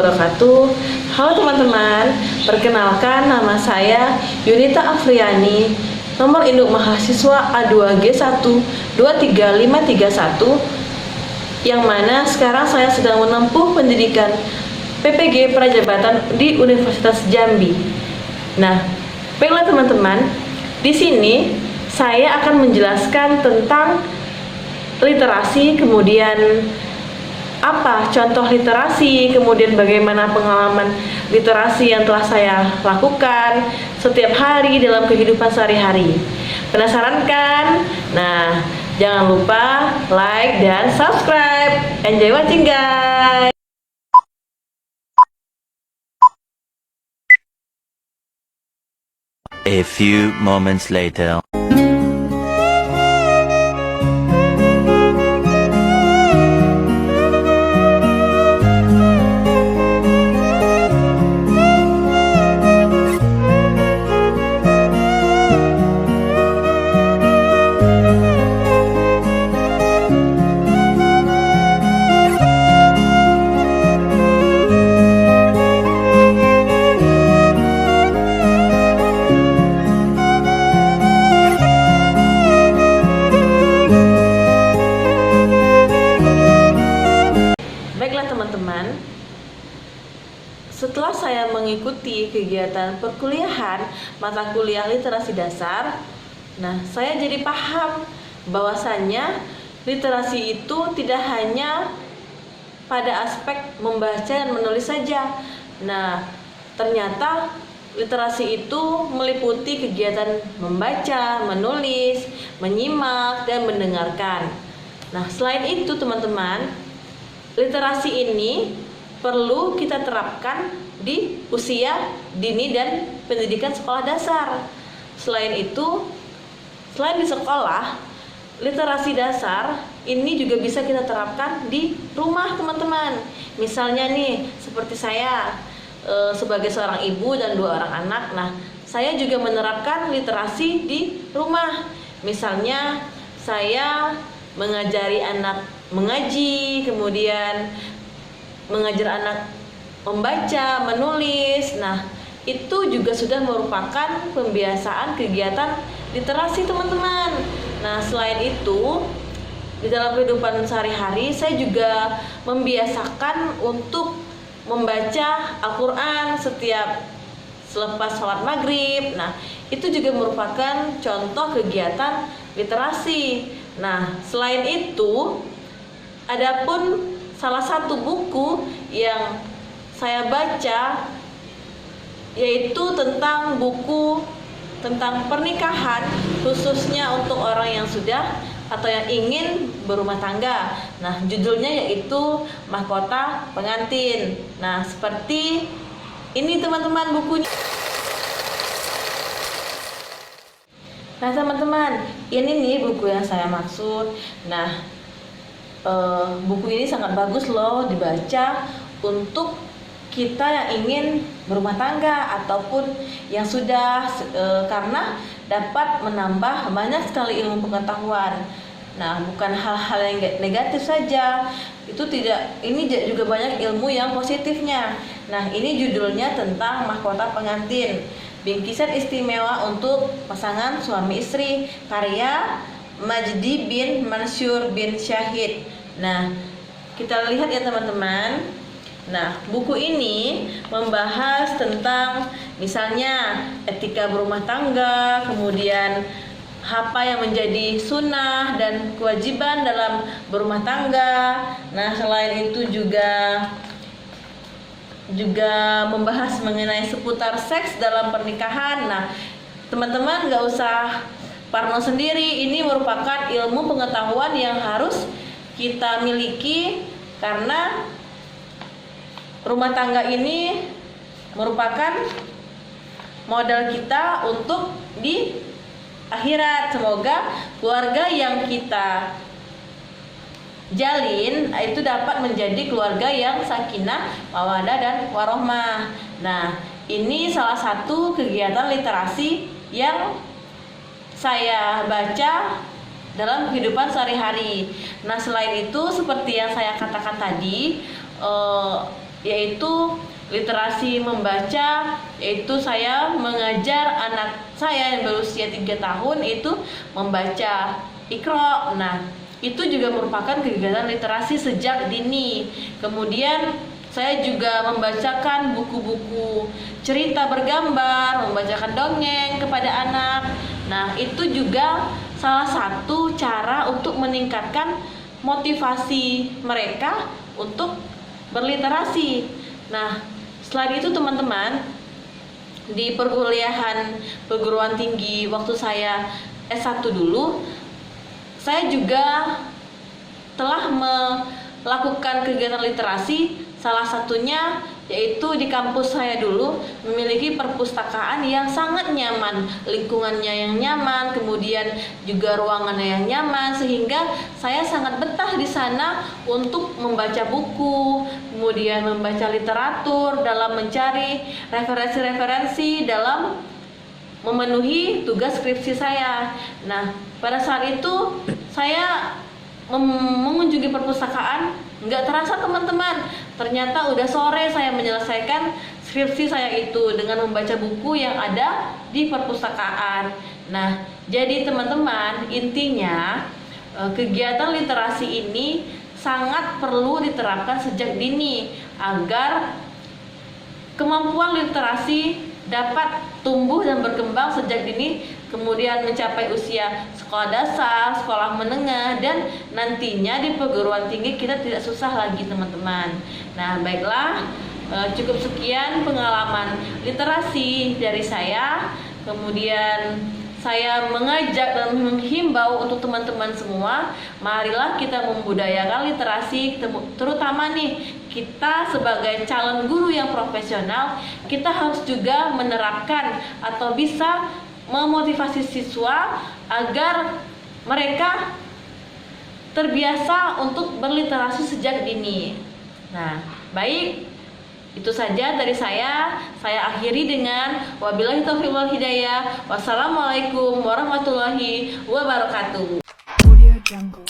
wabarakatuh. Halo teman-teman, perkenalkan nama saya Yunita Afriani, nomor induk mahasiswa A2G1 23531, yang mana sekarang saya sedang menempuh pendidikan PPG Prajabatan di Universitas Jambi. Nah, baiklah teman-teman, di sini saya akan menjelaskan tentang literasi, kemudian apa contoh literasi, kemudian bagaimana pengalaman literasi yang telah saya lakukan setiap hari dalam kehidupan sehari-hari. Penasaran kan? Nah, jangan lupa like dan subscribe. Enjoy watching guys. A few moments later. Baiklah teman-teman, setelah saya mengikuti kegiatan perkuliahan mata kuliah literasi dasar, nah saya jadi paham bahwasannya literasi itu tidak hanya pada aspek membaca dan menulis saja. Nah, ternyata literasi itu meliputi kegiatan membaca, menulis, menyimak, dan mendengarkan. Nah, selain itu teman-teman, literasi ini perlu kita terapkan di usia dini dan pendidikan sekolah dasar. Selain itu, selain di sekolah, literasi dasar ini juga bisa kita terapkan di rumah teman-teman. Misalnya nih, seperti saya sebagai seorang ibu dan 2 orang anak, nah saya juga menerapkan literasi di rumah. Misalnya saya mengajari anak mengaji, kemudian mengajar anak membaca, menulis. Nah, itu juga sudah merupakan pembiasaan kegiatan literasi teman-teman. Nah, selain itu, di dalam kehidupan sehari-hari saya juga membiasakan untuk membaca Al-Quran setiap selepas sholat maghrib. Nah, itu juga merupakan contoh kegiatan literasi. Nah, selain itu, adapun salah satu buku yang saya baca yaitu tentang buku tentang pernikahan, khususnya untuk orang yang sudah atau yang ingin berumah tangga. Nah, judulnya yaitu Mahkota Pengantin. Nah, seperti ini teman-teman bukunya. Nah teman-teman, ini nih buku yang saya maksud. Nah, buku ini sangat bagus loh dibaca untuk kita yang ingin berumah tangga ataupun yang sudah, karena dapat menambah banyak sekali ilmu pengetahuan. Nah, bukan hal-hal yang negatif saja, itu tidak, ini juga banyak ilmu yang positifnya. Nah, ini judulnya tentang Mahkota Pengantin, Bingkisan Istimewa untuk Pasangan Suami Istri, karya Majdi bin Mansur bin Syahid. Nah, kita lihat ya teman-teman. Nah, buku ini membahas tentang misalnya etika berumah tangga, kemudian apa yang menjadi sunnah dan kewajiban dalam berumah tangga. Nah, selain itu juga membahas mengenai seputar seks dalam pernikahan. Nah, teman-teman nggak usah parno sendiri, ini merupakan ilmu pengetahuan yang harus kita miliki, karena rumah tangga ini merupakan modal kita untuk di akhirat. Semoga keluarga yang kita jalin itu dapat menjadi keluarga yang sakinah, mawaddah, dan warohmah. Nah, ini salah satu kegiatan literasi yang saya baca dalam kehidupan sehari-hari. Nah, selain itu seperti yang saya katakan tadi, yaitu literasi membaca, yaitu saya mengajar anak saya yang berusia 3 tahun itu membaca Iqra. Nah, itu juga merupakan kegiatan literasi sejak dini. Kemudian saya juga membacakan buku-buku cerita bergambar, membacakan dongeng kepada anak. Nah, itu juga salah satu cara untuk meningkatkan motivasi mereka untuk berliterasi. Nah, selain itu teman-teman, di perguruan tinggi waktu saya S1 dulu, saya juga telah melakukan kegiatan literasi. Salah satunya yaitu di kampus saya dulu memiliki perpustakaan yang sangat nyaman, lingkungannya yang nyaman, kemudian juga ruangannya yang nyaman, sehingga saya sangat betah di sana untuk membaca buku, kemudian membaca literatur dalam mencari referensi-referensi dalam memenuhi tugas skripsi saya. Nah, pada saat itu saya mengunjungi perpustakaan, nggak terasa teman-teman, ternyata udah sore saya menyelesaikan skripsi saya itu dengan membaca buku yang ada di perpustakaan. Nah, jadi teman-teman, intinya kegiatan literasi ini sangat perlu diterapkan sejak dini agar kemampuan literasi dapat tumbuh dan berkembang sejak dini, kemudian mencapai usia sekolah dasar, sekolah menengah, dan nantinya di perguruan tinggi kita tidak susah lagi teman-teman. Nah, baiklah, cukup sekian pengalaman literasi dari saya. Kemudian saya mengajak dan menghimbau untuk teman-teman semua, marilah kita membudayakan literasi, terutama nih kita sebagai calon guru yang profesional, kita harus juga menerapkan atau bisa memotivasi siswa agar mereka terbiasa untuk berliterasi sejak dini. Nah, baik, itu saja dari saya. Saya akhiri dengan wabillahi taufiq wal hidayah. Wassalamualaikum warahmatullahi wabarakatuh. Audio Jungle.